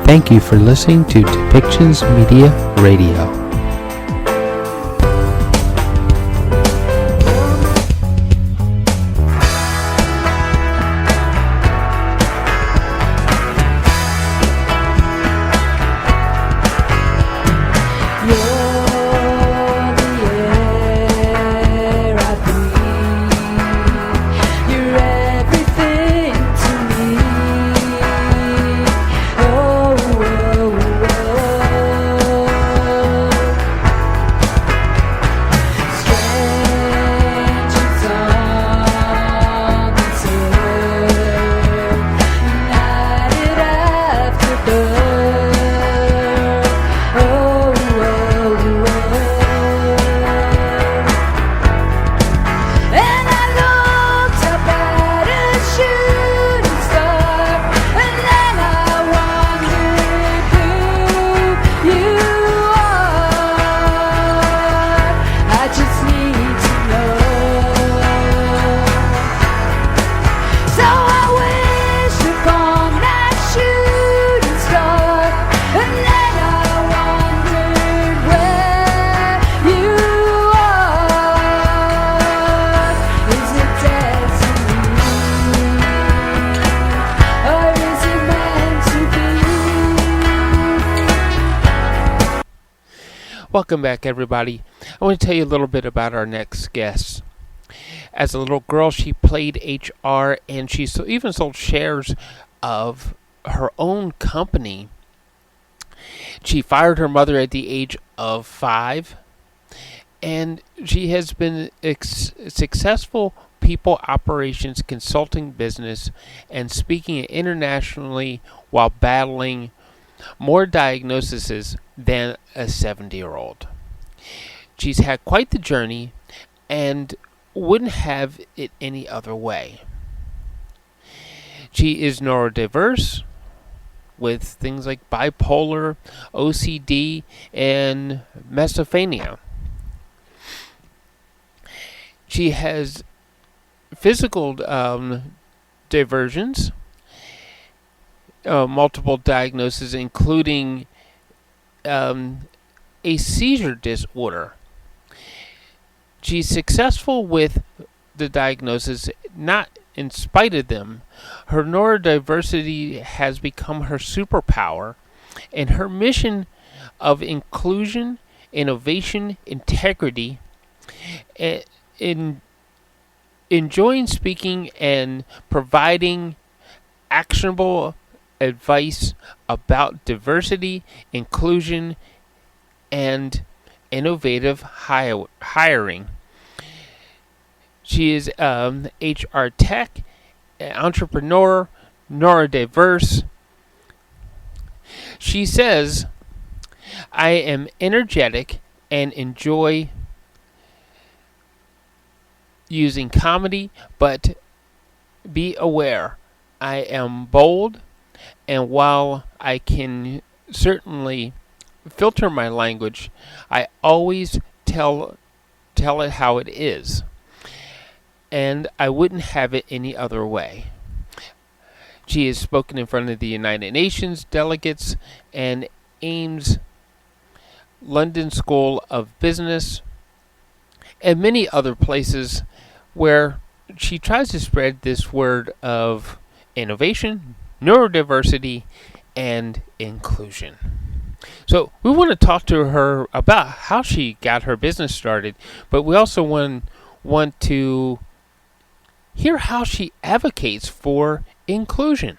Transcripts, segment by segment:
Thank you for listening to Depictions Media Radio. Welcome back, everybody. I want to tell you a little bit about our next guest. As a little girl, she played HR, and she even sold shares of her own company. She fired her mother at the age of 5, and she has been successful people operations consulting business and speaking internationally while battling more diagnoses than a 70-year-old. She's had quite the journey and wouldn't have it any other way. She is neurodiverse with things like bipolar, OCD, and Misophonia. She has physical diversions, multiple diagnoses, including a seizure disorder. She's successful with the diagnosis, not in spite of them. Her neurodiversity has become her superpower, and her mission of inclusion, innovation, integrity, in enjoying speaking and providing actionable advice about diversity, inclusion, and innovative hiring. She is HR tech, entrepreneur, neurodiverse. She says, I am energetic and enjoy using comedy, but be aware, I am bold, and while I can certainly filter my language, I always tell it how it is, and I wouldn't have it any other way. She has spoken in front of the United Nations delegates and Ames London School of Business and many other places where she tries to spread this word of innovation, neurodiversity, and inclusion. So we want to talk to her about how she got her business started, but we also want to hear how she advocates for inclusion.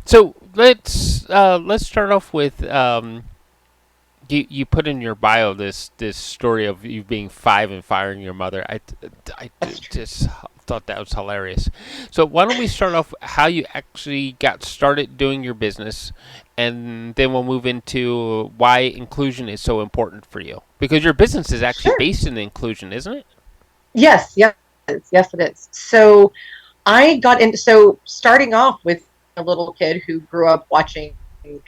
So let's start off with you put in your bio this story of you being 5 and firing your mother. I just thought that was hilarious. So why don't we start off how you actually got started doing your business, and then we'll move into why inclusion is so important for you. Because your business is actually Sure. based in inclusion, isn't it? Yes, yes, yes, it is. So starting off with a little kid who grew up watching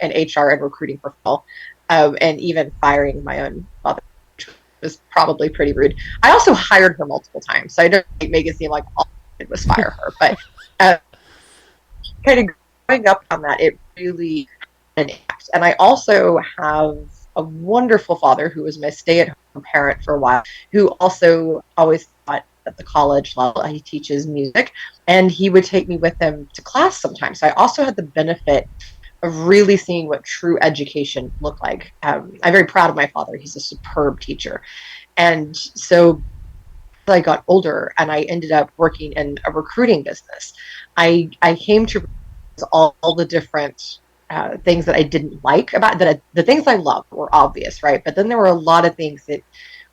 an HR and recruiting profile, and even firing my own mother, which was probably pretty rude. I also hired her multiple times, so I don't make it seem like all I did was fire her, but uh, kind of growing up on that, it really an impact. And I also have a wonderful father who was my stay-at-home parent for a while, who also always taught at the college level. He teaches music, and he would take me with him to class sometimes. So I also had the benefit of really seeing what true education looked like. I'm very proud of my father. He's a superb teacher. And so as I got older and I ended up working in a recruiting business, I came to all the different things that I didn't like about that. The things I loved were obvious, right? But then there were a lot of things that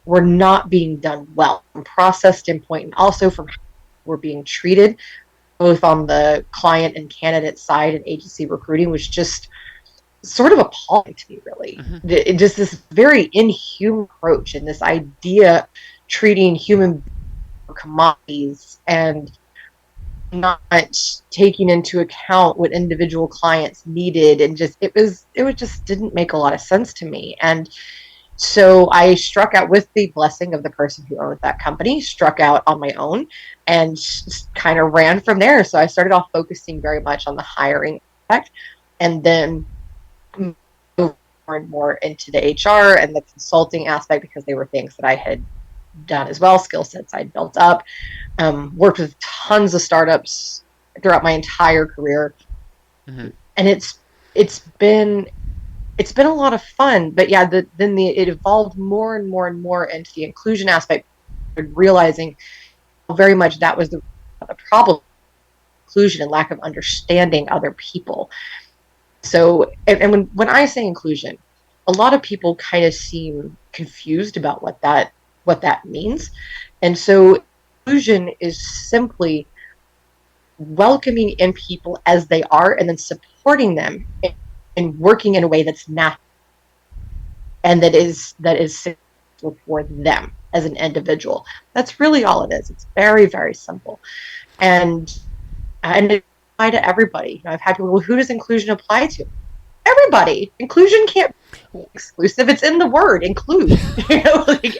were not being done well from process standpoint, and also from how we're being treated, both on the client and candidate side and agency recruiting, was just sort of appalling to me, really. Mm-hmm. It just this very inhuman approach and this idea treating human commodities and not taking into account what individual clients needed, and just it just didn't make a lot of sense to me. And so I struck out, with the blessing of the person who owned that company, struck out on my own and kind of ran from there. So I started off focusing very much on the hiring aspect, and then moved more and more into the HR and the consulting aspect, because they were things that I had done as well, skill sets I'd built up. Worked with tons of startups throughout my entire career, Mm-hmm. and it's been a lot of fun. But yeah, it evolved more and more and more into the inclusion aspect, realizing very much that was the problem: inclusion and lack of understanding other people. So, and when I say inclusion, a lot of people kind of seem confused about what that means. And so inclusion is simply welcoming in people as they are, and then supporting them and working in a way that's natural, and that is successful for them as an individual. That's really all it is. It's very, very simple. And it apply to everybody. I've had people, well, who does inclusion apply to? Everybody. Inclusion can't be exclusive. It's in the word include. Like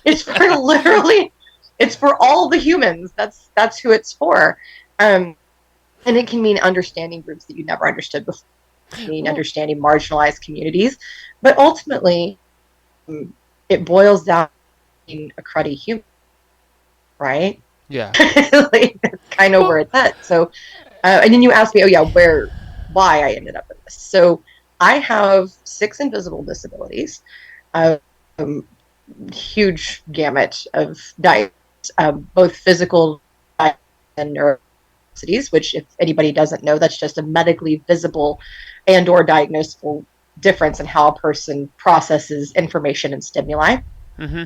it's for literally, it's for all the humans. That's who it's for. Um, and it can mean understanding groups that you never understood before, mean Well, understanding marginalized communities, but ultimately, it boils down to being a cruddy human, right? yeah. Like, that's kind of where Well, it's at. So, and then you asked me, oh yeah, why I ended up in this. So I have 6 invisible disabilities, um, huge gamut of diets, both physical and neurodiversities, which, if anybody doesn't know, that's just a medically visible and or diagnosable difference in how a person processes information and stimuli. mm-hmm.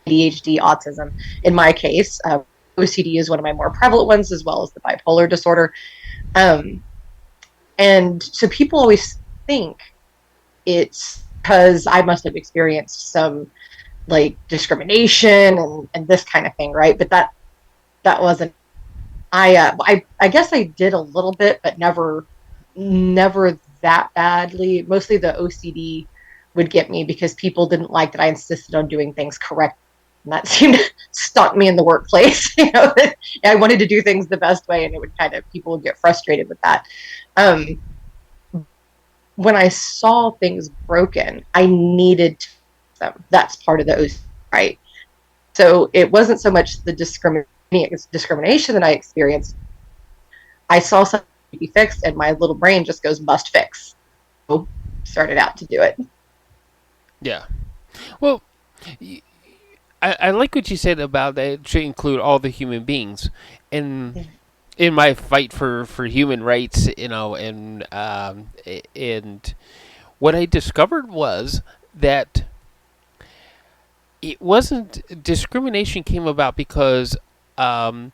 ADHD, autism. In my case, OCD is one of my more prevalent ones, as well as the bipolar disorder. Um, and so people always think it's because I must have experienced some like discrimination and this kind of thing, right? But that wasn't. I guess I did a little bit, but never that badly. Mostly the OCD would get me because people didn't like that I insisted on doing things correct, and that seemed to stuck me in the workplace. I wanted to do things the best way, and it would kind of, people would get frustrated with that. Um, when I saw things broken, I needed to fix them. That's part of the OCD, right? So it wasn't so much the discrimination that I experienced. I saw something to be fixed, and my little brain just goes, must fix. So started out to do it. Yeah. Well, I like what you said about that it should include all the human beings. And in my fight for human rights, and what I discovered was that it wasn't discrimination came about because um,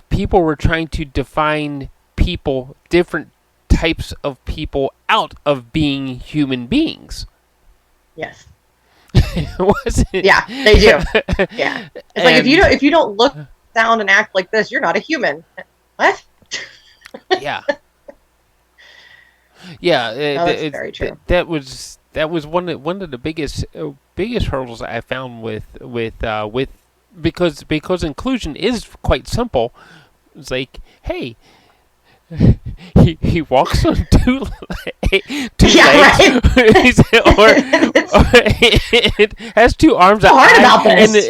people were trying to define people, different types of people, out of being human beings. Yes. Was Yeah, they do. Yeah. It's like And if you don't look, sound, and act like this, you're not a human. What? yeah, yeah, No, that's very true. that was one of the biggest hurdles I found with because inclusion is quite simple. It's like, hey, he walks on two Yeah, legs, right. or it has two arms, an So hard eye, about and this.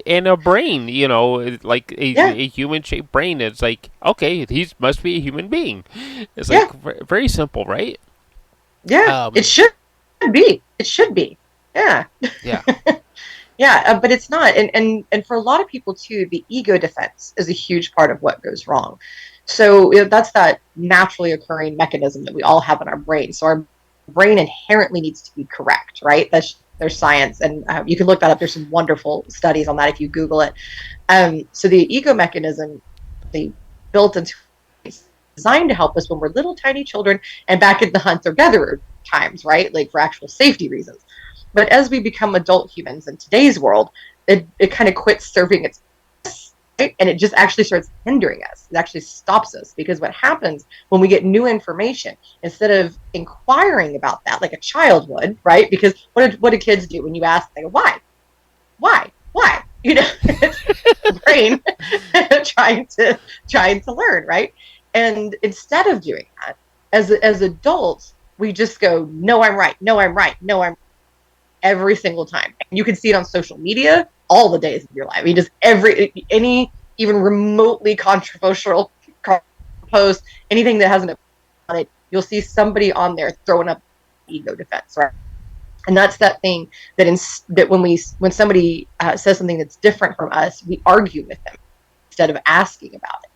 and a brain. You know, like Yeah, a human shaped brain. It's like, okay, he must be a human being. It's yeah, like very simple, right? yeah. It Um, should be. It should be. Yeah. yeah, Yeah, but it's not. And for a lot of people too, the ego defense is a huge part of what goes wrong. So that's that naturally occurring mechanism that we all have in our brain. So our brain inherently needs to be correct, right? There's science, and you can look that up. There's some wonderful studies on that if you Google it. So the ego mechanism, they built into designed to help us when we're little tiny children and back in the hunter gatherer times, right? Like for actual safety reasons. But as we become adult humans in today's world, it kind of quits serving its purpose, right? And it just actually starts hindering us. It actually stops us because what happens when we get new information, instead of inquiring about that like a child would, right? Because what do kids do when you ask, they go, why? Why? You know, it's the brain trying to learn, right? And instead of doing that, as adults, we just go, no, I'm right, no, I'm right, no, I'm every single time. And you can see it on social media all the days of your life. I mean, just any even remotely controversial post, anything that has an on it, you'll see somebody on there throwing up ego defense, right? And that's that thing that when somebody says something that's different from us, we argue with them instead of asking about it.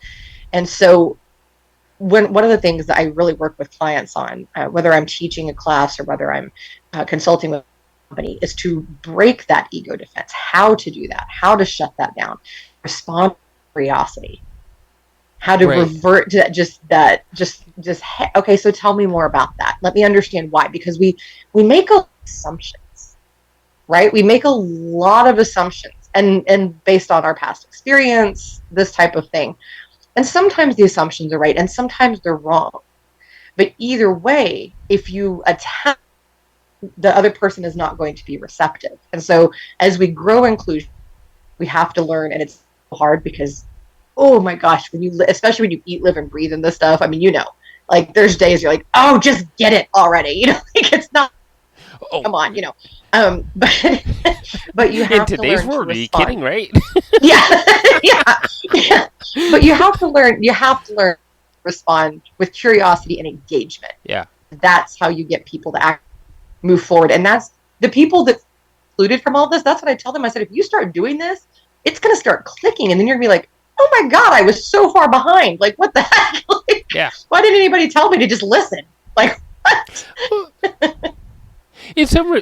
And so one of the things that I really work with clients on, whether I'm teaching a class or whether I'm consulting with a company, is to break that ego defense. How to do that? How to shut that down? Respond to curiosity. How to right. revert to okay. So tell me more about that. Let me understand why. Because we make assumptions, right? We make a lot of assumptions, and based on our past experience, this type of thing. And sometimes the assumptions are right and sometimes they're wrong. But either way, if you attack, the other person is not going to be receptive. And so as we grow inclusion, we have to learn, and it's hard because, oh my gosh, especially when you eat, live, and breathe in this stuff, I mean, like there's days you're like, oh, just get it already. Like it's not, Oh, come on, but you in have to today's learn to world, are you kidding? respond. Right? Yeah, yeah, yeah. But you have to learn to respond with curiosity and engagement. Yeah. That's how you get people to move forward. And that's the people that excluded from all this. That's what I tell them. I said, if you start doing this, it's going to start clicking. And then you're going to be like, oh my God, I was so far behind. Like, what the heck? Like, Yeah. why didn't anybody tell me to just listen? Like, what? In some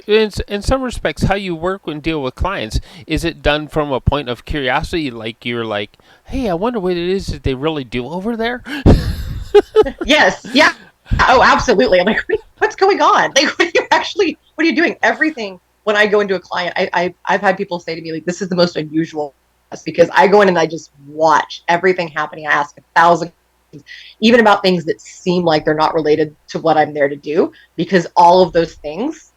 respects, how you work and deal with clients, is it done from a point of curiosity? Like you're like, hey, I wonder what it is that they really do over there. Yes. Yeah. Oh, absolutely. I'm like, what's going on? Like, what are you doing? Everything. When I go into a client, I've had people say to me, like, this is the most unusual, because I go in and I just watch everything happening. I ask 1,000 questions, even about things that seem like they're not related to what I'm there to do, because all of those things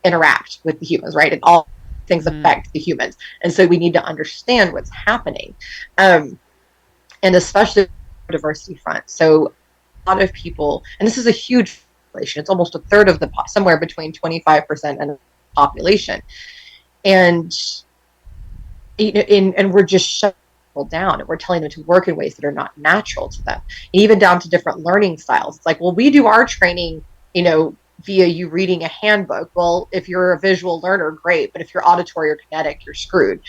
interact with the humans, right? And all things affect the humans. And so we need to understand what's happening. And especially the diversity front. So a lot of people, and this is a huge population, it's almost a third of somewhere between 25% and the population. And we're just shutting people down, and we're telling them to work in ways that are not natural to them, and even down to different learning styles. It's like, well, we do our training, via you reading a handbook. Well, if you're a visual learner, great, but if you're auditory or kinetic, you're screwed.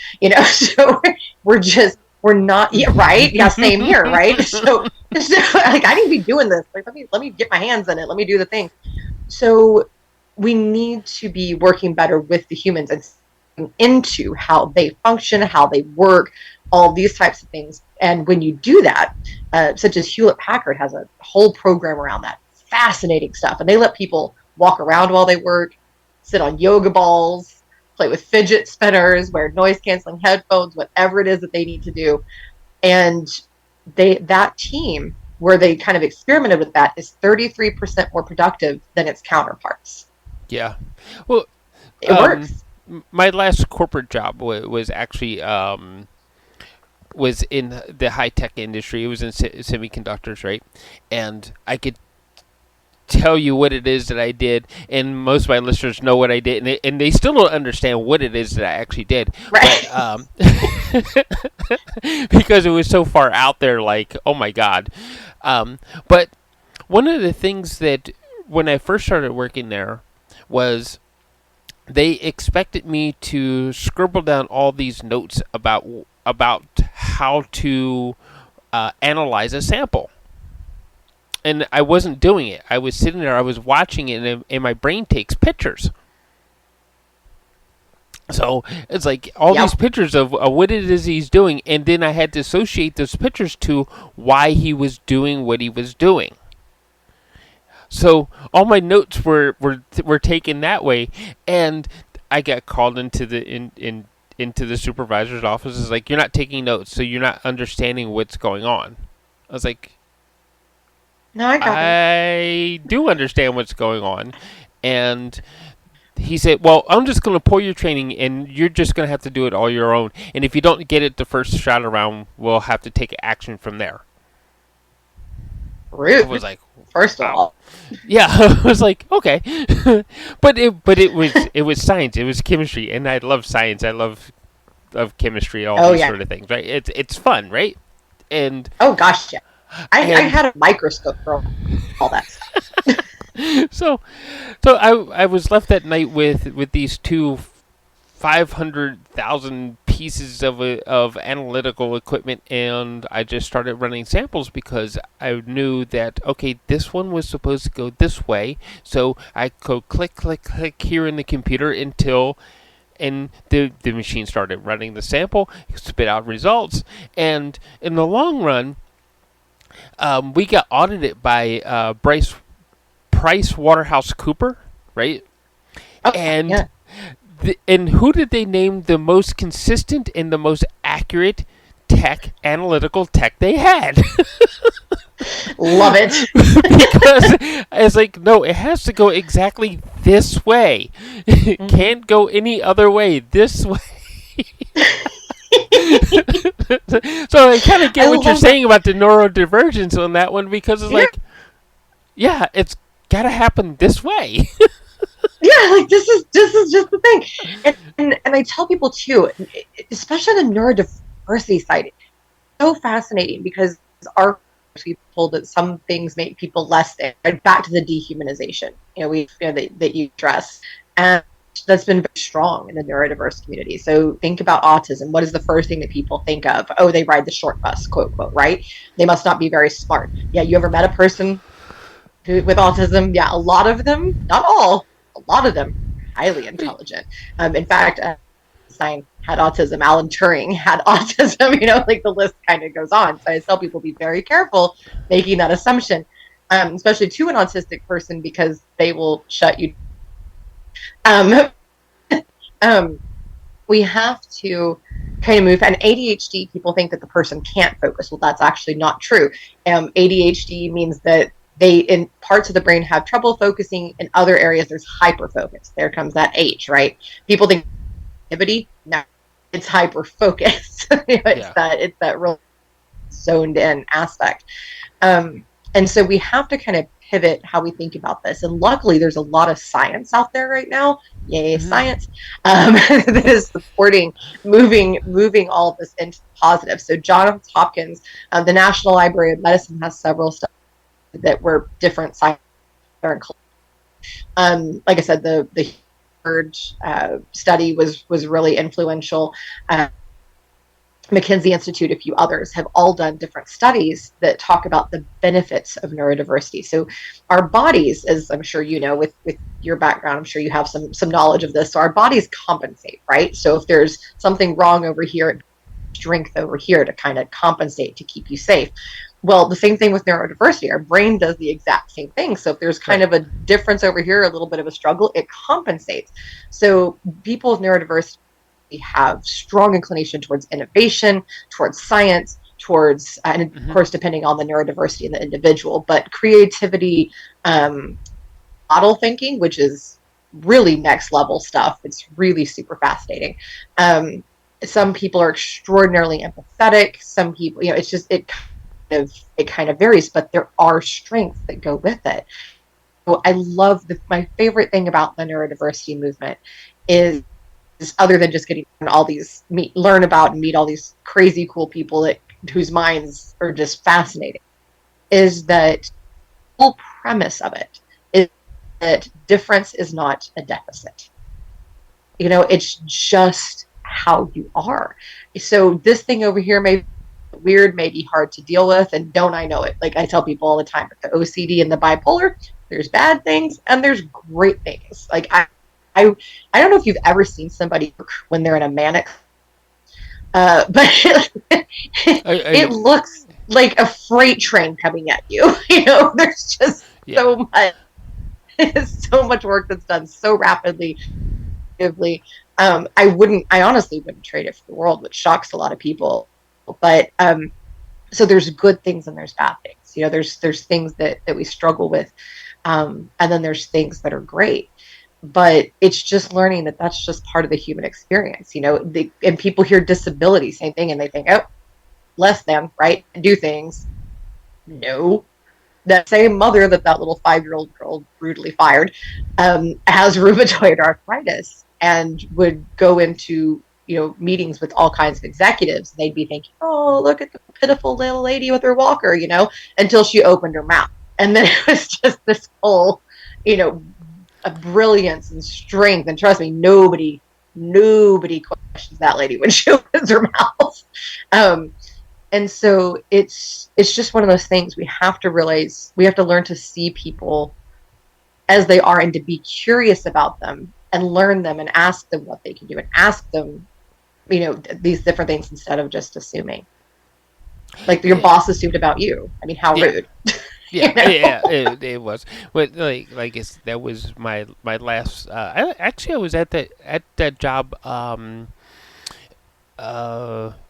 So we're not, yeah, right, yeah, same here, right? So like, I need to be doing this. Like, let me get my hands in it. Let me do the thing. So we need to be working better with the humans and into how they function, how they work, all these types of things. And when you do that, such as Hewlett Packard has a whole program around that, fascinating stuff. And they let people walk around while they work, sit on yoga balls, play with fidget spinners, wear noise canceling headphones, whatever it is that they need to do. And that team where they kind of experimented with that is 33% more productive than its counterparts. Yeah. Well, It works. my last corporate job was actually was in the high tech industry. It was in semiconductors, right? And I could tell you what it is that I did, and most of my listeners know what I did, and they still don't understand what it is that I actually did. Right. But because it was so far out there, like, oh my god. But one of the things that when I first started working there was they expected me to scribble down all these notes about how to analyze a sample. And I wasn't doing it. I was sitting there, I was watching it, and my brain takes pictures. So it's like all these Yep. pictures of what it is he's doing, and then I had to associate those pictures to why he was doing what he was doing. So all my notes were taken that way, and I got called into into the supervisor's office. It's like, you're not taking notes, so you're not understanding what's going on. I was like, No, I got it. I do understand what's going on. And he said, well, I'm just going to pull your training, and you're just going to have to do it all your own. And if you don't get it the first shot around, we'll have to take action from there. I was Rude. like, First of wow. all. Yeah, I was like, okay. But it was science. It was chemistry, and I love science. I love chemistry, all Oh these yeah. sort of things, right? It's fun, right? And Oh gosh, yeah. I and had a microscope for all that stuff. so I was left that night with these two 500,000 pieces of analytical equipment, and I just started running samples because I knew that, okay, this one was supposed to go this way, so I could click click click here in the computer until and the machine started running the sample, spit out results, and in the long run, we got audited by Price Waterhouse Cooper, right? Oh And yeah. and who did they name the most consistent and the most accurate analytical tech they had? Love it. Because it's like, no, it has to go exactly this way. It Mm-hmm. can't go any other way. This way. So I kind of I get what you're love that. saying about the neurodivergence on that one, because it's Yeah. like, yeah, it's got to happen this way. Yeah, like this is just the thing. And I tell people too, especially the neurodiversity side, it's so fascinating because our we told that some things make people less than. Back to the dehumanization, that you address, and that's been very strong in the neurodiverse community. So think about autism. What is the first thing that people think of? Oh, they ride the short bus, quote quote, right? They must not be very smart. Yeah, you ever met a person with autism? Yeah, a lot of them, not all, a lot of them, highly intelligent. In fact, Einstein had autism, Alan Turing had autism, like the list kind of goes on. So I tell people be very careful making that assumption, especially to an autistic person, because they will shut you. Um, um, we have to kind of move. And ADHD, people think that the person can't focus. Well, that's actually not true. ADHD means that they, in parts of the brain, have trouble focusing. In other areas, there's hyper focus. There comes that H, right? People think activity. No, it's hyper focus. it's Yeah. that real zoned in aspect. And so we have to kind of pivot how we think about this. And luckily, there's a lot of science out there right now. Yay, Hmm. science! That is supporting moving all of this into positive. So Johns Hopkins, the National Library of Medicine, has several studies that were different science. Like I said, the study was really influential. McKinsey Institute, a few others, have all done different studies that talk about the benefits of neurodiversity. So our bodies, as I'm sure you know, with your background, I'm sure you have some knowledge of this. So our bodies compensate, right? So if there's something wrong over here, strength over here to kind of compensate to keep you safe. Well, the same thing with neurodiversity. Our brain does the exact same thing. So if there's kind Right. of a difference over here, a little bit of a struggle, it compensates. So people with neurodiversity have strong inclination towards innovation, towards science, towards, and of Hmm. course, depending on the neurodiversity in the individual, but creativity, um, model thinking, which is really next level stuff. It's really super fascinating. Um, some people are extraordinarily empathetic. Some people, it's just it kind of varies, but there are strengths that go with it. So I love my favorite thing about the neurodiversity movement is other than just getting all these learn about and meet all these crazy cool people whose minds are just fascinating, is that the whole premise of it is that difference is not a deficit. It's just how you are. So this thing over here may be weird, may be hard to deal with, and don't I know it? Like I tell people all the time, with the OCD and the bipolar, there's bad things and there's great things. Like I don't know if you've ever seen somebody when they're in a manic, but it I looks like a freight train coming at you. There's just yeah. so much, so much work that's done so rapidly. I honestly wouldn't trade it for the world, which shocks a lot of people. But so there's good things and there's bad things. There's things that we struggle with, and then there's things that are great. But it's just learning that that's just part of the human experience. And people hear disability, same thing, and they think, oh, less than, right? Do things. No, that same mother that little 5-year-old girl brutally fired has rheumatoid arthritis and would go into meetings with all kinds of executives. They'd be thinking, oh, look at the pitiful little lady with her walker, until she opened her mouth, and then it was just this whole you know a brilliance and strength. And trust me, nobody questions that lady when she opens her mouth. um, and so it's just one of those things. We have to realize, we have to learn to see people as they are and to be curious about them and learn them and ask them what they can do and ask them these different things instead of just assuming, like your Yeah. boss assumed about you. I mean, how Yeah. rude. you Yeah, know yeah, it was. But that was my last. I was at that job.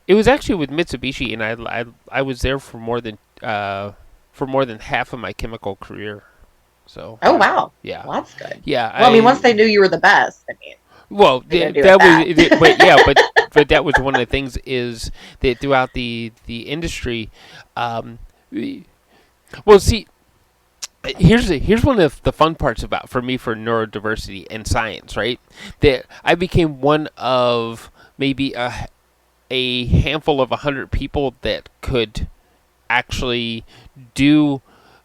It was actually with Mitsubishi, and I was there for more than half of my chemical career. So Oh wow. yeah, Well, that's good. yeah. Well, I mean, once they knew you were the best, I mean, Well, what are you gonna do with that was that? but yeah, but that was one of the things is that throughout the industry, um, well, see, here's one of the fun parts about for me for neurodiversity and science, right? That I became one of maybe a handful of 100 people that could actually do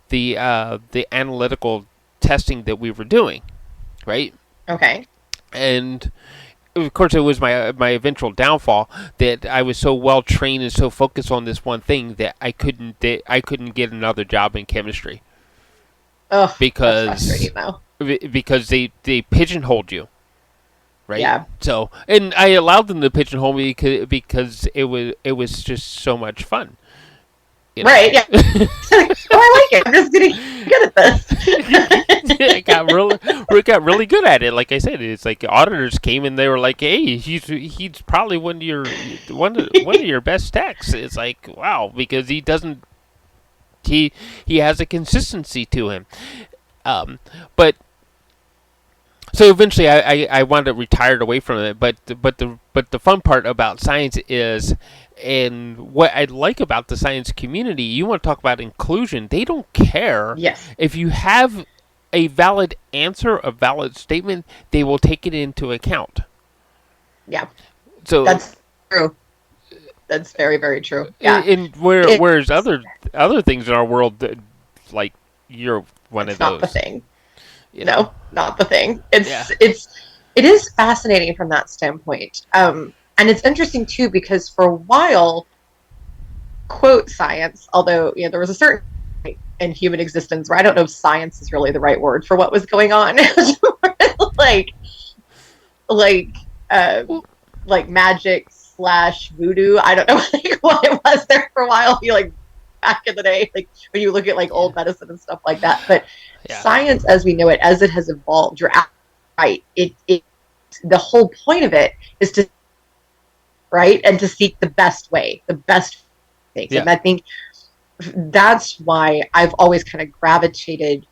the analytical testing that we were doing, right? Okay. And of course, it was my eventual downfall that I was so well trained and so focused on this one thing that I couldn't get another job in chemistry Oh, that's because frustrating though. they pigeonholed you, right? Yeah. So, and I allowed them to pigeonhole me because it was just so much fun, you know. Right. Yeah. Oh, I like it. I'm just getting good at this. I got really good at it. Like I said, it's like auditors came and they were like, "Hey, he's probably one of your best techs." It's like, wow, because he doesn't he has a consistency to him. Um, but so eventually, I wound up retired away from it. But the fun part about science is, and what I like about the science community, you want to talk about inclusion. They don't care Yes. if you have a valid answer, a valid statement. They will take it into account. Yeah. So, That's true. That's very, very true. Yeah. in It, whereas other things in our world, like you're one of it's not the those, thing. you know. No, not the thing. Yeah. It is fascinating from that standpoint. And it's interesting too, because for a while, quote science, although there was a certain point in human existence where I don't know if science is really the right word for what was going on. It was like like uh Well, like magic, slash voodoo. I don't know like, what it was there for a while. You like back in the day, like when you look at like Yeah. old medicine and stuff like that. But Yeah. science, as we know it, as it has evolved, you're right. It the whole point of it is to right and to seek the best way, the best things. Yeah. And I think that's why I've always kind of gravitated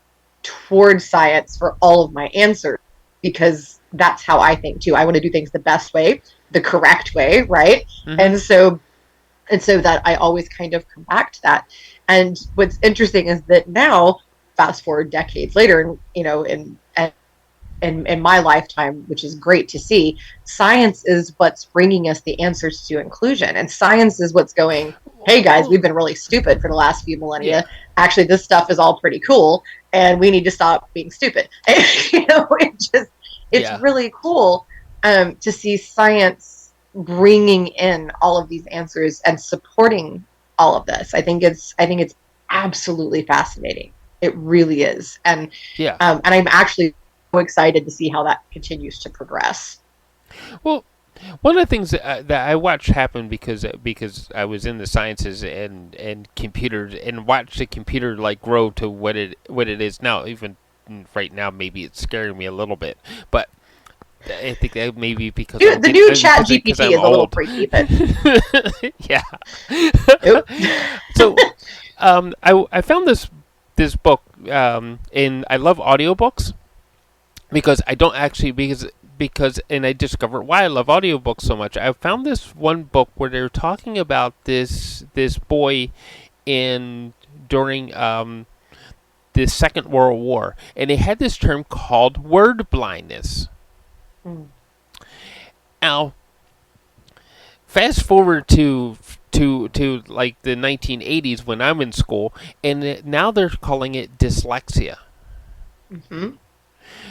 towards science for all of my answers because that's how I think too. I want to do things the best way, the correct way, right? Mm-hmm. And so that I always kind of come back to that. And what's interesting is that now, fast forward decades later, and in my lifetime, which is great to see, science is what's bringing us the answers to inclusion. And science is what's going, hey guys, Well, we've been really stupid for the last few yeah. millennia. Actually, this stuff is all pretty cool, and we need to stop being stupid. It's Yeah. really cool to see science bringing in all of these answers and supporting all of this. I think it's absolutely fascinating. It really is, Yeah. and I'm actually so excited to see how that continues to progress. Well, one of the things that I watched happen because I was in the sciences and computers and watched the computer like grow to what it is now. Even right now, maybe it's scaring me a little bit, but I think that maybe because I'm The new Chat because GPT I'm is a little old. freaky, but Yeah. nope. So, I found this book, and I love audiobooks because I don't actually because and I discovered why I love audiobooks so much. I found this one book where they're talking about this boy in during the Second World War, and they had this term called word blindness. Mm. Now, fast forward to like the 1980s when I'm in school, and now they're calling it dyslexia. Mm-hmm.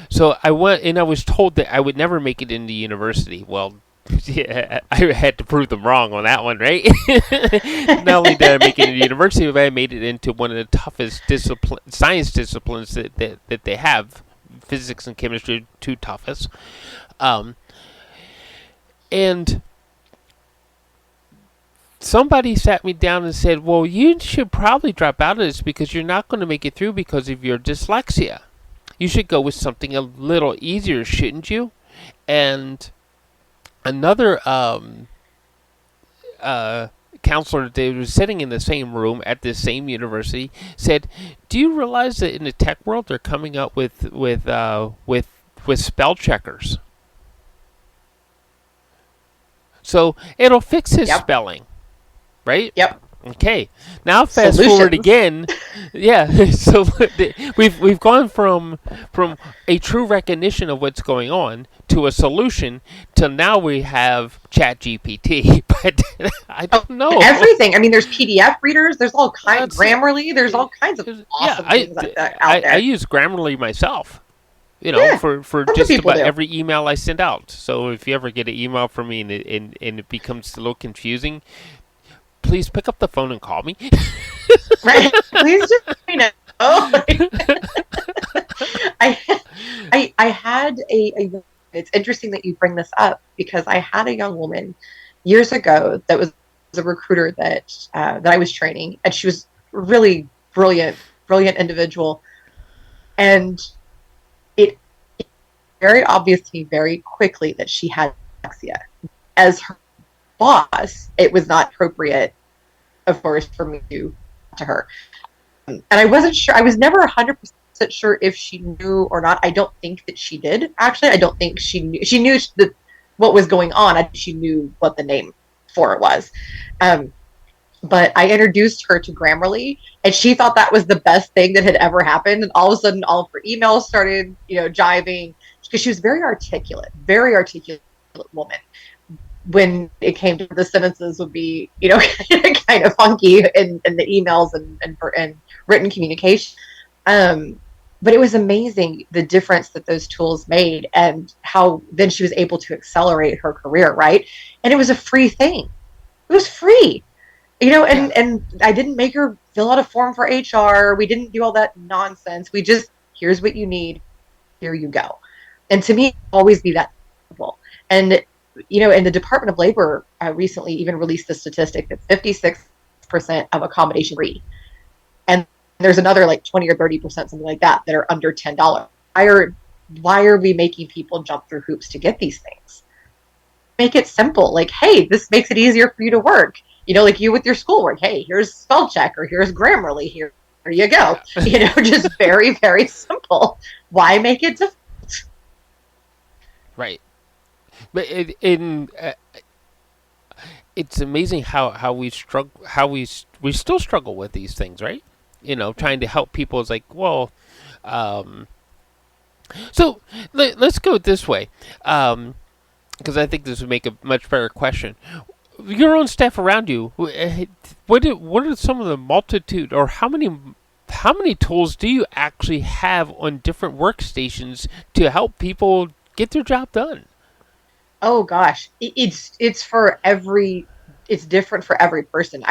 So I went and I was told that I would never make it into university. Well, yeah, I had to prove them wrong on that one, right? Not only did I make it into university, but I made it into one of the toughest science disciplines that they have. Physics and chemistry are two toughest. Um, and somebody sat me down and said, well, you should probably drop out of this because you're not going to make it through because of your dyslexia. You should go with something a little easier, shouldn't you? And another counselor that was sitting in the same room at the same university said, "Do you realize that in the tech world they're coming up with spell checkers? So it'll fix his Yep. spelling, right?" Yep. Okay. Now fast forward Solutions. again. Yeah. So we've gone from a true recognition of what's going on to a solution to now we have Chat GPT. But I Oh, don't know. everything. I mean, there's PDF readers. There's all kinds. That's Grammarly. There's all kinds of yeah. awesome things like that out I there. use Grammarly myself. Yeah, For tons of just people about do. every email I send out. So if you ever get an email from me and it becomes a little confusing, please pick up the phone and call me. Right? Please just know. I, I had a. It's interesting that you bring this up because I had a young woman years ago that was a recruiter that I was training, and she was really brilliant individual, and it very obvious to me very quickly that she had dyslexia. As her boss, it was not appropriate, of course, for me to her. And I wasn't sure. I was never 100% sure if she knew or not. I don't think that she did. Actually, I don't think she knew. She knew what was going on. She knew what the name for it was. Um, but I introduced her to Grammarly, and she thought that was the best thing that had ever happened. And all of a sudden, all of her emails started, jiving because she was very articulate woman. When it came to the sentences would be, kind of funky in the emails and written communication. But it was amazing the difference that those tools made and how then she was able to accelerate her career, right? And it was a free thing. It was free, Yeah. and I didn't make her fill out a form for HR. We didn't do all that nonsense. We just, here's what you need. Here you go. And to me, always be that simple. And and the Department of Labor recently even released the statistic that 56% of accommodation free, and there's another like 20 or 30%, something like that, that are under $10. Why are we making people jump through hoops to get these things? Make it simple. Like, hey, this makes it easier for you to work. Like you with your schoolwork. Hey, here's spell check, or here's Grammarly. Here you go. Yeah. Just very, very simple. Why make it difficult? Right. But it's amazing how we struggle, we still struggle with these things, right? Trying to help people is like, well, um, so let's go this way, because I think this would make a much better question. Your own staff around you, what are some of the multitude, or how many tools do you actually have on different workstations to help people get their job done? Oh gosh, it's for every. It's different for every person.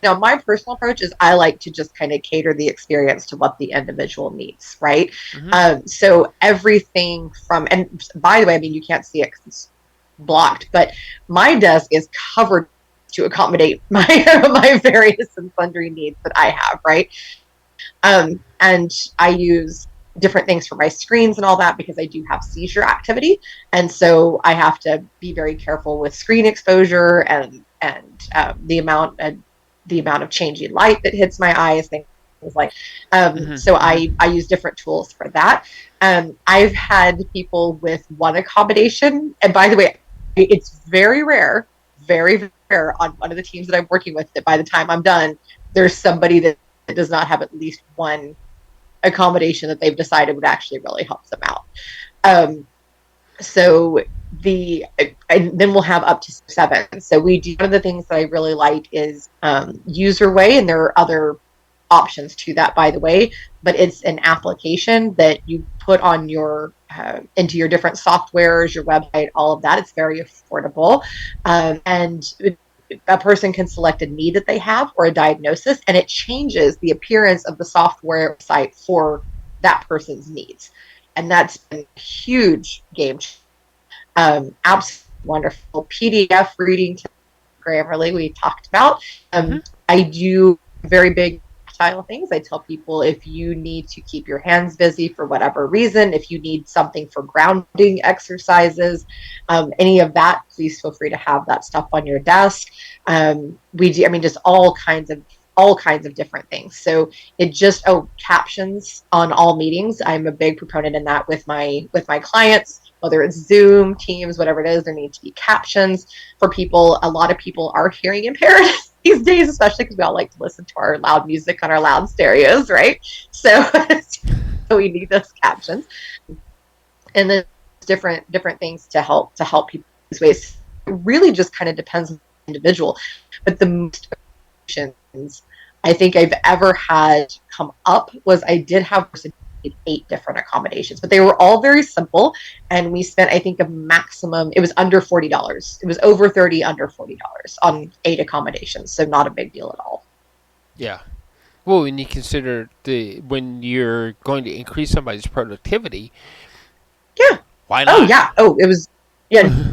Now my personal approach is I like to just kind of cater the experience to what the individual needs, right? Mm-hmm. So everything from, and by the way, I mean you can't see it because it's blocked, but my desk is covered to accommodate my my various and sundry needs that I have, right? And I use different things for my screens and all that because I do have seizure activity, and so I have to be very careful with screen exposure and the amount of changing light that hits my eyes, things like. So Mm-hmm. Mm-hmm. I use different tools for that. I've had people with one accommodation, and by the way, it's very rare on one of the teams that I'm working with that by the time I'm done, there's somebody that does not have at least one accommodation that they've decided would actually really help them out. Um, so and then we'll have up to 7. So we do, one of the things that I really like is user way, and there are other options to that, by the way, but it's an application that you put on your into your different softwares, your website, all of that. It's very affordable, and a person can select a need that they have or a diagnosis, and it changes the appearance of the software site for that person's needs. And that's been a huge game changer. Absolutely wonderful. PDF reading to Grammarly, we talked about. Mm-hmm. I do very big tactile things. I tell people if you need to keep your hands busy for whatever reason, if you need something for grounding exercises, any of that, please feel free to have that stuff on your desk. We do, I mean, just all kinds of different things. So it just, captions on all meetings. I'm a big proponent in that with my clients, whether it's Zoom, Teams, whatever it is, there need to be captions for people. A lot of people are hearing impaired these days, especially because we all like to listen to our loud music on our loud stereos, right? So, so we need those captions. And then different things to help people these ways. It really just kind of depends on the individual. But the most I think I've ever had come up was I did have 8 different accommodations, but they were all very simple. And we spent, I think, a maximum, it was under $40. It was over 30, under $40 on 8 accommodations. So not a big deal at all. Yeah. Well, when you consider when you're going to increase somebody's productivity, Yeah. why Oh, not? yeah. Oh, it was, yeah.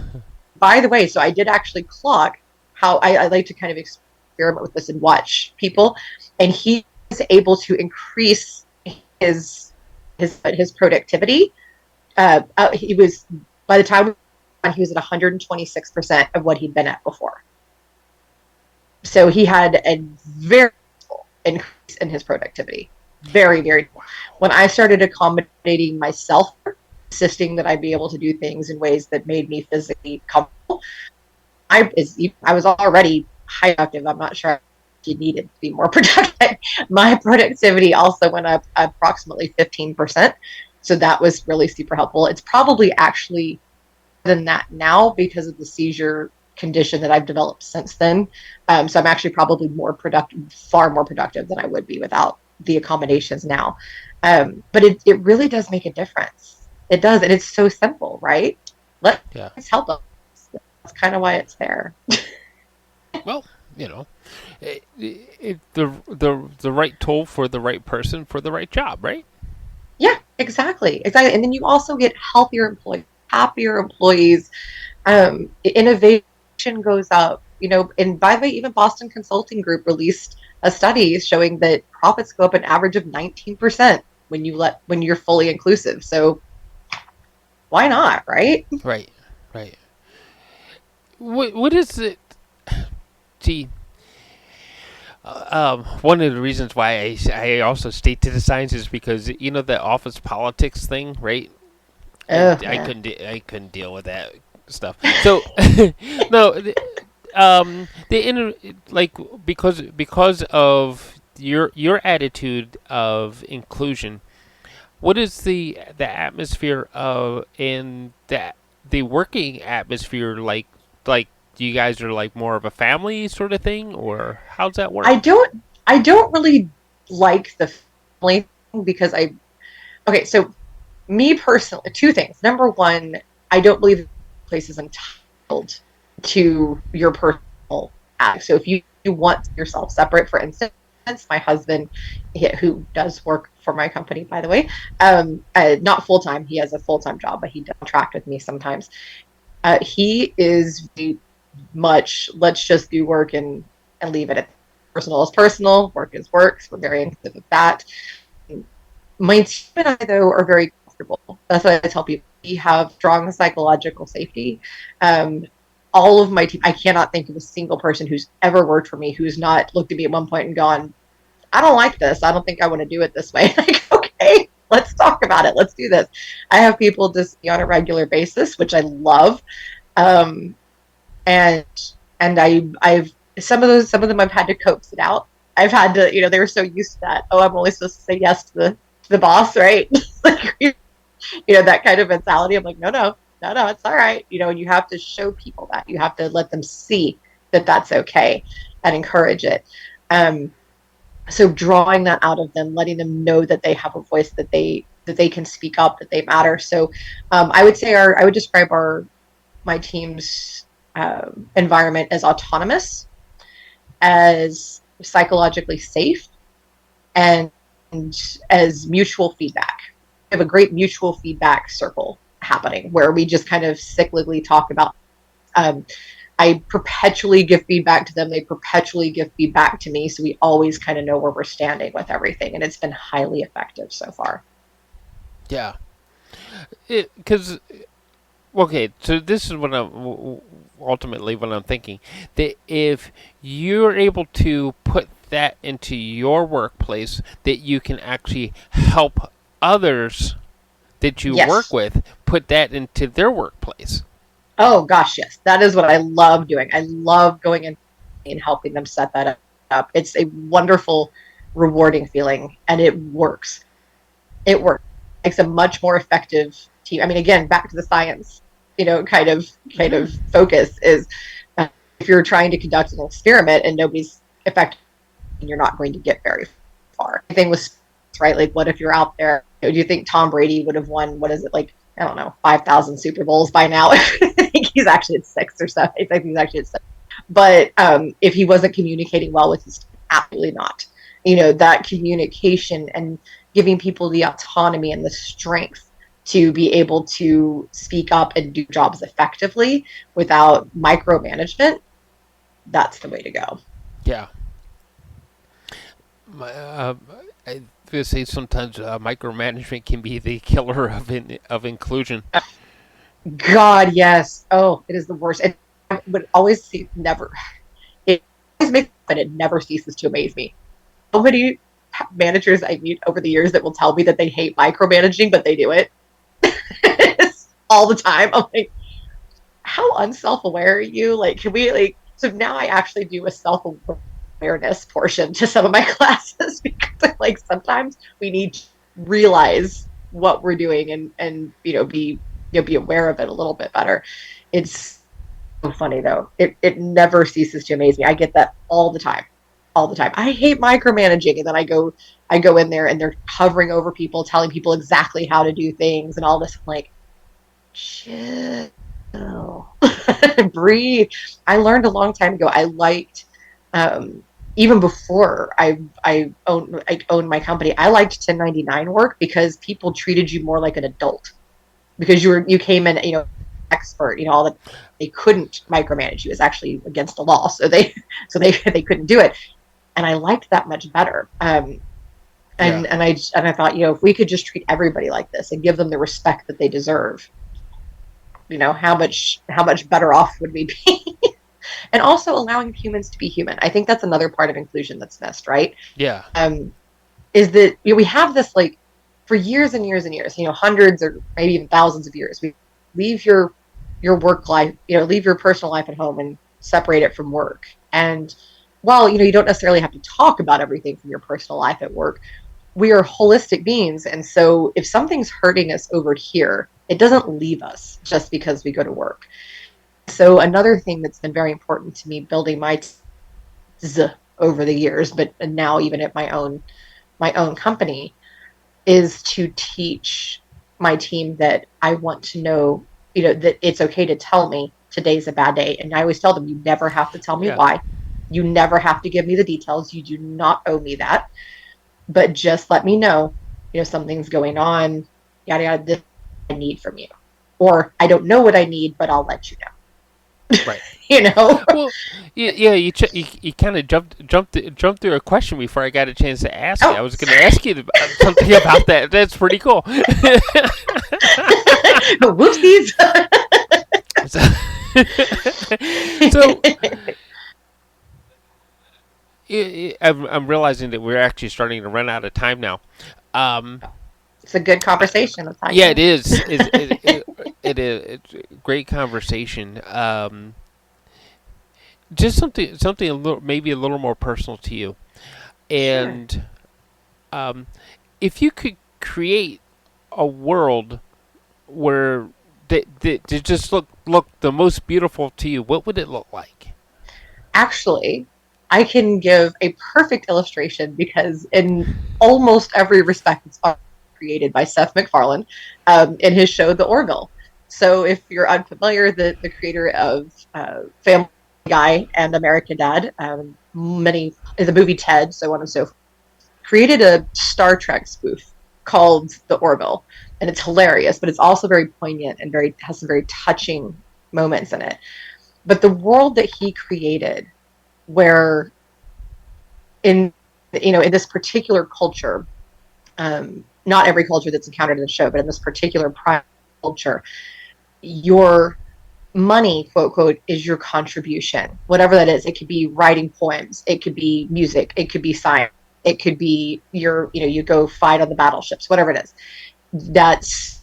By the way, so I did actually clock how I like to kind of experiment with this and watch people. And he is able to increase his productivity. He was, by the time he was at 126% of what he'd been at before. So he had a very increase in his productivity. Very, very. When I started accommodating myself, insisting that I be able to do things in ways that made me physically comfortable, I was already high productive. I'm not sure you needed to be more productive. My productivity also went up approximately 15%. So that was really super helpful. It's probably actually than that now because of the seizure condition that I've developed since then. So I'm actually probably far more productive than I would be without the accommodations now. But it really does make a difference. It does. And it's so simple, right? Yeah. Let's help us. That's kind of why it's there. Well, the right tool for the right person for the right job, right? Yeah, exactly. And then you also get healthier employees, happier employees. Innovation goes up. And by the way, even Boston Consulting Group released a study showing that profits go up an average of 19% when you're fully inclusive. So why not, right? Right. Right. What is it? See, one of the reasons why I also stay to the science is because the office politics thing, right? Oh I man. I couldn't deal with that stuff. So no, the inner like because of your attitude of inclusion. What is the atmosphere of in the working atmosphere like? Like you guys are like more of a family sort of thing, or how's that I work? don't I don't really like the family thing because I okay, so me personally, two things. Number one, I don't believe the place is entitled to your personal act. So if you want yourself separate, for instance, my husband, who does work for my company, by the way, not full time. He has a full time job, but he does contract with me sometimes. He is very much let's just do work and leave it at personal is personal, work is work. So we're very inclusive of that. My team and I, though, are very comfortable. That's what I tell people. We have strong psychological safety. Um, all of my team, I cannot think of a single person who's ever worked for me who's not looked at me at one point and gone, I don't like this. I don't think I want to do it this way. Like, okay, let's talk about it. Let's do this. I have people just on a regular basis, which I love. Um, and I've some of them I've had to coax it out. I've had to, they were so used to that. Oh, I'm only supposed to say yes to the boss, right? Like, that kind of mentality. I'm like, no, no, no, no, it's all right. And you have to show people that. You have to let them see that that's okay and encourage it. Um, so drawing that out of them, letting them know that they have a voice, that they can speak up, that they matter. So I would say I would describe our my team's environment as autonomous, as psychologically safe, and as mutual feedback. We have a great mutual feedback circle happening where we just kind of cyclically talk about. Um, I perpetually give feedback to them. They perpetually give feedback to me. So we always kind of know where we're standing with everything. And it's been highly effective so far. Yeah, because okay, so this is what I'm ultimately what I'm thinking that if you're able to put that into your workplace, that you can actually help others that you work Yes. with put that into their workplace. Oh, gosh, yes. That is what I love doing. I love going in and helping them set that up. It's a wonderful, rewarding feeling, and it works. It works. It's a much more effective team. I mean, again, back to the science, kind of Mm-hmm. focus is if you're trying to conduct an experiment and nobody's affected, you're not going to get very far. The thing was right. Like, what if you're out there? Do you think Tom Brady would have won? What is it like? I don't know, 5,000 Super Bowls by now. I think he's actually at six or seven. I think he's actually at six. But if he wasn't communicating well with his team, absolutely not. That communication and giving people the autonomy and the strength to be able to speak up and do jobs effectively without micromanagement, that's the way to go. Yeah. Uh, I would say sometimes micromanagement can be the killer of inclusion. God, yes. Oh, it is the worst. And would always see never. It always makes, but it never ceases to amaze me. So many managers I meet over the years that will tell me that they hate micromanaging, but they do it all the time. I'm like, how unself-aware are you? Like, can we like? So now I actually do a self-awareness portion to some of my classes because like sometimes we need to realize what we're doing and be aware of it a little bit better. It's so funny though. It never ceases to amaze me. I get that all the time. All the time. I hate micromanaging, and then I go in there and they're hovering over people, telling people exactly how to do things and all this. I'm like, chill, breathe. I learned a long time ago. I liked even before I owned my company. I liked 1099 work because people treated you more like an adult because you came in, expert, all that they couldn't micromanage you is actually against the law. So they couldn't do it. And I liked that much better. Yeah. And I thought, if we could just treat everybody like this and give them the respect that they deserve, how much better off would we be? And also allowing humans to be human. I think that's another part of inclusion that's missed, right? Yeah. Is that we have this like for years and years and years, hundreds or maybe even thousands of years. We leave your work life, leave your personal life at home and separate it from work. And while you don't necessarily have to talk about everything from your personal life at work, we are holistic beings, and so if something's hurting us over here, it doesn't leave us just because we go to work. So another thing that's been very important to me building my over the years, but now even at my own company, is to teach my team that I want to know, that it's okay to tell me today's a bad day. And I always tell them, you never have to tell me Yeah. why. You never have to give me the details. You do not owe me that. But just let me know, something's going on, yada, yada, this I need from you. Or I don't know what I need, but I'll let you know. Right. you know? Well, yeah, you kind of jumped through a question before I got a chance to ask you. Oh, I was going to ask you something about that. That's pretty cool. Whoopsies. so, so I'm realizing that we're actually starting to run out of time now. It's a good conversation. Yeah, it is. It is. It's a great conversation. Just something a little, maybe a little more personal to you. Sure. And if you could create a world where that just look the most beautiful to you, what would it look like? Actually, I can give a perfect illustration because in almost every respect, it's created by Seth MacFarlane in his show The Orville. So if you're unfamiliar, the creator of Family Guy and American Dad, many in the movie Ted, so on and so forth, created a Star Trek spoof called The Orville, and it's hilarious, but it's also very poignant and has some very touching moments in it. But the world that he created, where in in this particular culture, not every culture that's encountered in the show, but in this particular prime culture, your money, quote, quote, is your contribution, whatever that is. It could be writing poems, it could be music, it could be science, it could be you go fight on the battleships, whatever it is. That's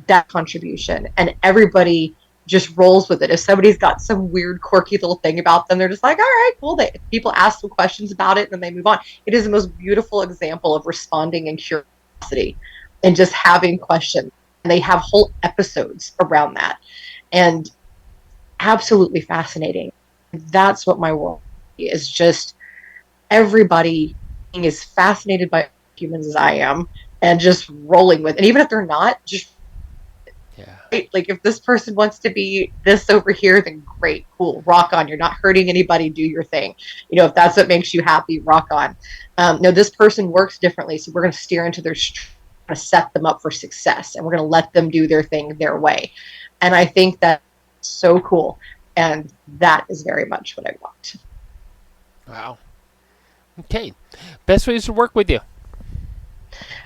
that contribution, and everybody just rolls with it. If somebody's got some weird, quirky little thing about them, they're just like, all right, cool. People ask some questions about it and then they move on. It is the most beautiful example of responding in curiosity and just having questions. And they have whole episodes around that. And absolutely fascinating. That's what my world is, just everybody being as fascinated by humans as I am and just rolling with it. And even if they're not, just Yeah. right? Like if this person wants to be this over here, then great, cool, rock on. You're not hurting anybody. Do your thing. If that's what makes you happy, rock on. No, this person works differently, so we're going to steer into their strength, to set them up for success, and we're going to let them do their thing their way. And I think that's so cool, and that is very much what I want. Wow. Okay. Best ways to work with you.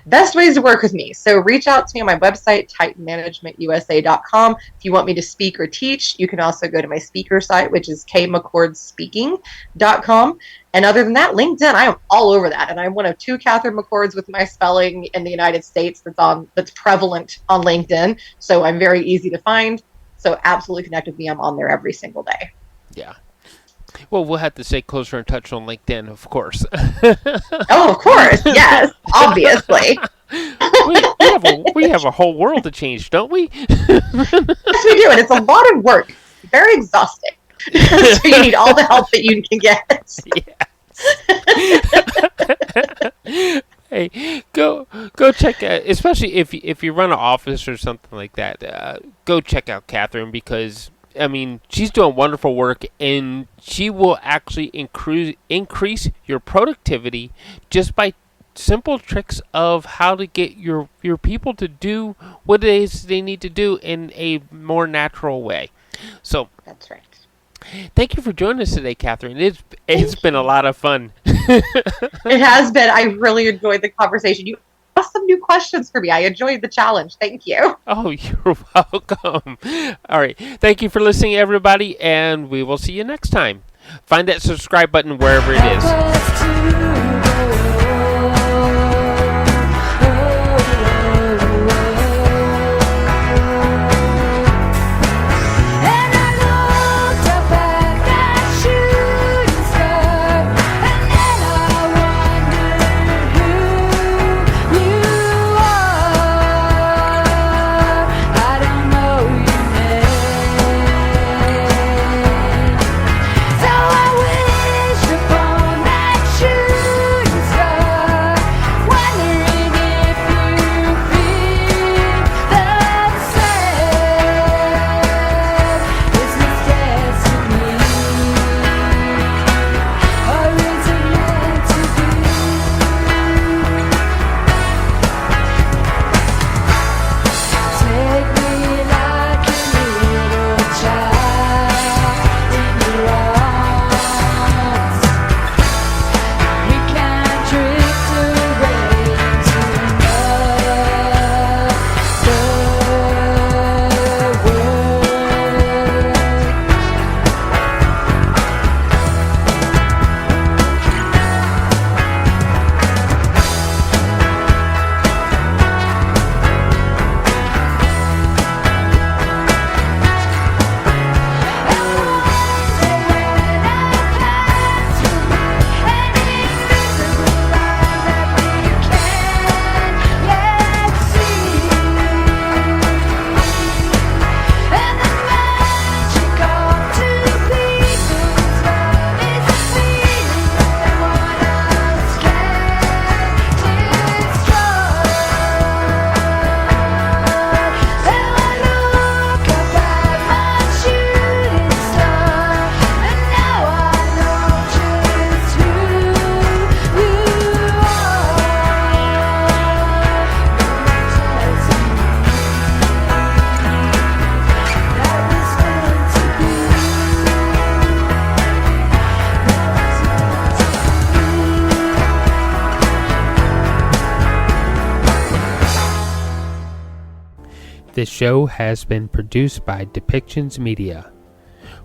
Best ways to work with me. So reach out to me on my website, titanmanagementusa.com. If you want me to speak or teach, you can also go to my speaker site, which is kmccordspeaking.com. And other than that, LinkedIn, I am all over that. And I'm one of 2 Katherine McCords with my spelling in the United States that's prevalent on LinkedIn. So I'm very easy to find. So absolutely connect with me. I'm on there every single day. Yeah. Well, we'll have to stay closer in touch on LinkedIn, of course. Oh, of course. Yes, obviously. we have a whole world to change, don't we? Yes, we do. And it's a lot of work. Very exhausting. So you need all the help that you can get. Yes. Hey, go check out, especially if you run an office or something like that. Go check out Katherine, because I mean, she's doing wonderful work, and she will actually increase your productivity just by simple tricks of how to get your people to do what it is they need to do in a more natural way. So That's right. thank you for joining us today, Catherine. It's Thank been a you. lot of fun. It has been. I really enjoyed the conversation. You asked some new questions for me. I enjoyed the challenge. Thank you. Oh, you're welcome. All right. Thank you for listening, everybody, and we will see you next time. Find that subscribe button wherever it is. This show has been produced by Depictions Media.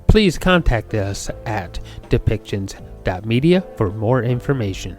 Please contact us at depictions.media for more information.